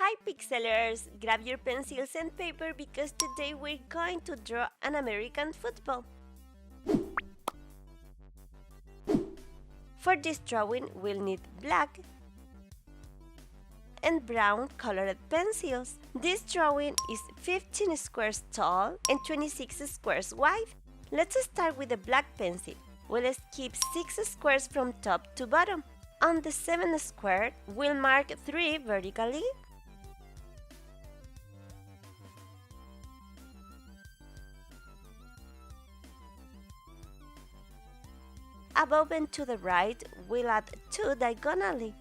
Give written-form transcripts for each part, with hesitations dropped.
Hi Pixelers! Grab your pencils and paper because today we're going to draw an American football. For this drawing, we'll need black and brown colored pencils. This drawing is 15 squares tall and 26 squares wide. Let's start with the black pencil. We'll skip 6 squares from top to bottom. On the 7th square, we'll mark 3 vertically. Above and to the right, we'll add 2 diagonally.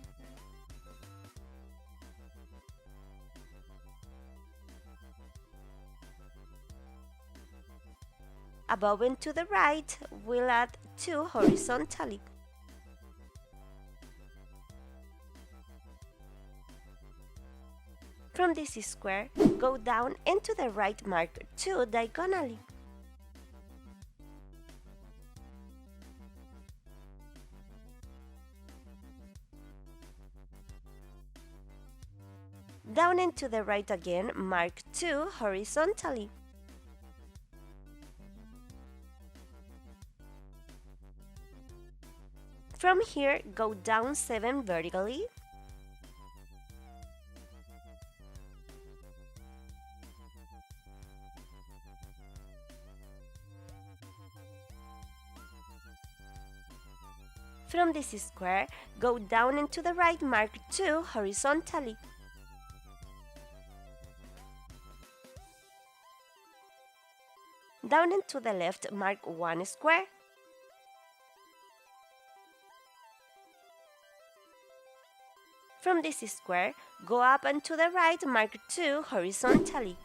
Above and to the right, we'll add 2 horizontally. From this square, go down and to the right mark 2 diagonally. Down and to the right again, mark 2 horizontally. From here, go down 7 vertically. From this square, go down and to the right, mark 2 horizontally. Down and to the left, mark 1 square. From this square, go up and to the right, mark 2 horizontally.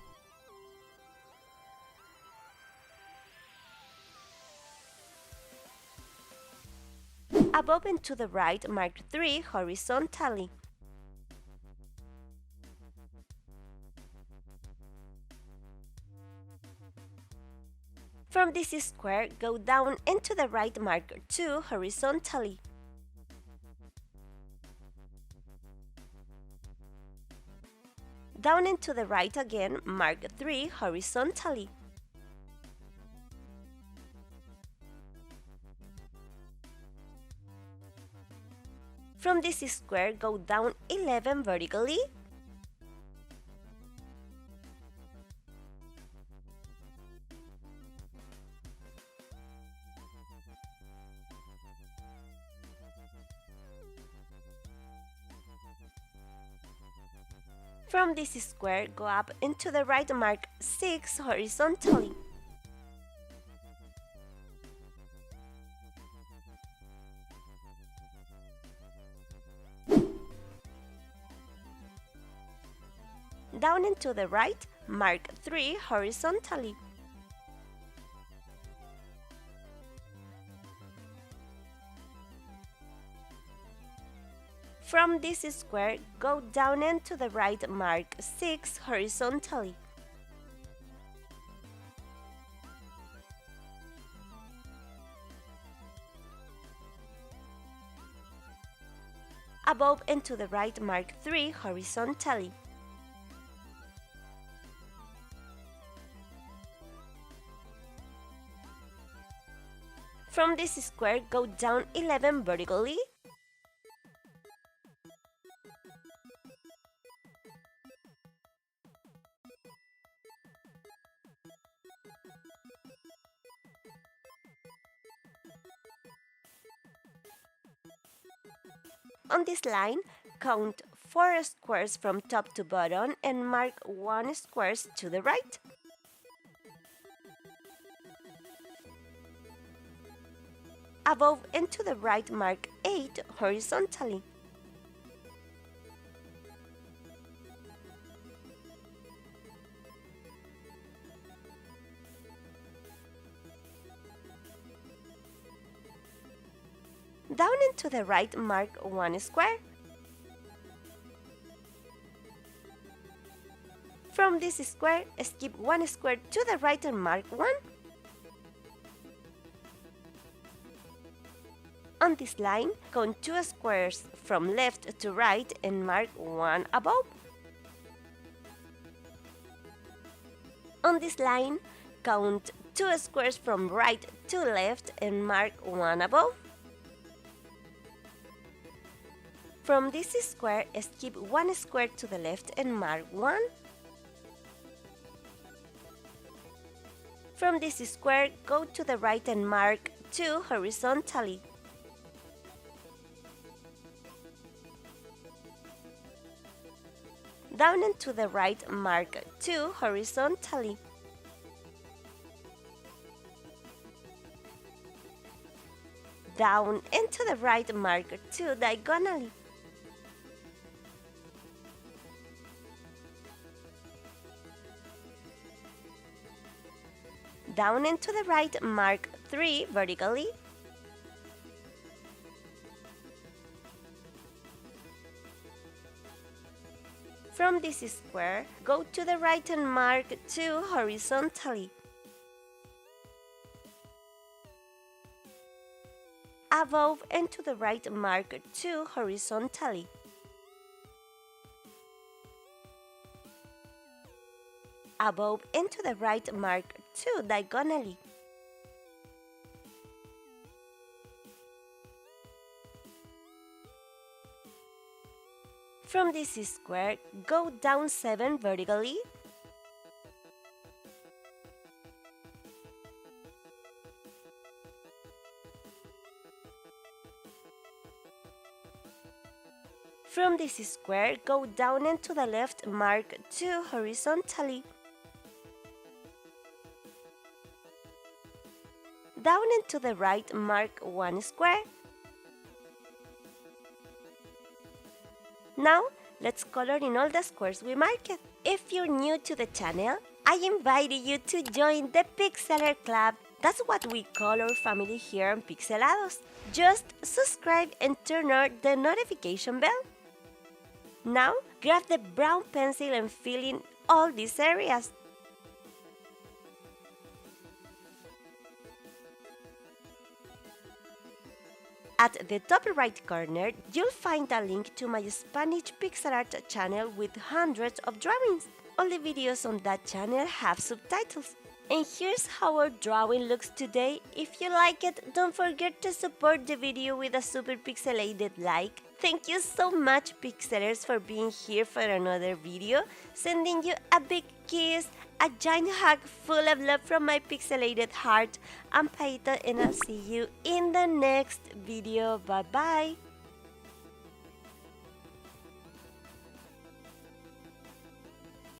Above and to the right, mark 3 horizontally. From this square, go down and to the right, mark 2 horizontally. Down and to the right again, mark 3 horizontally. From this square, go down 11 vertically. From this square, go up and to the right, mark 6 horizontally. Down and to the right, mark 3 horizontally. From this square, go down and to the right, mark 6 horizontally. Above and to the right, mark 3 horizontally. From this square, go down 11 vertically. On this line, count 4 squares from top to bottom and mark 1 square to the right. Above and to the right, mark 8 horizontally. Down and to the right, mark 1 square. From this square, skip 1 square to the right and mark 1. On this line, count 2 squares from left to right and mark 1 above. On this line, count 2 squares from right to left and mark 1 above. From this square, skip 1 square to the left and mark 1. From this square, go to the right and mark 2 horizontally. Down and to the right, mark 2 horizontally. Down and to the right, mark 2 diagonally. Down and to the right, mark 3 vertically. From this square, go to the right and mark 2 horizontally. Above and to the right, mark 2 horizontally. Above and to the right, mark 2 diagonally. From this square, go down 7 vertically. From this square, go down and to the left, mark 2 horizontally. Down and to the right, mark 1 square. Now, let's color in all the squares we marked. If you're new to the channel, I invite you to join the Pixeler Club. That's what we call our family here on Pixelados. Just subscribe and turn on the notification bell. Now, grab the brown pencil and fill in all these areas. At the top right corner, you'll find a link to my Spanish pixel art channel with hundreds of drawings. All the videos on that channel have subtitles. And here's how our drawing looks today. If you like it, don't forget to support the video with a super pixelated like. Thank you so much, Pixelers, for being here for another video. Sending you a big kiss, a giant hug full of love from my pixelated heart. I'm Paita and I'll see you in the next video. Bye bye.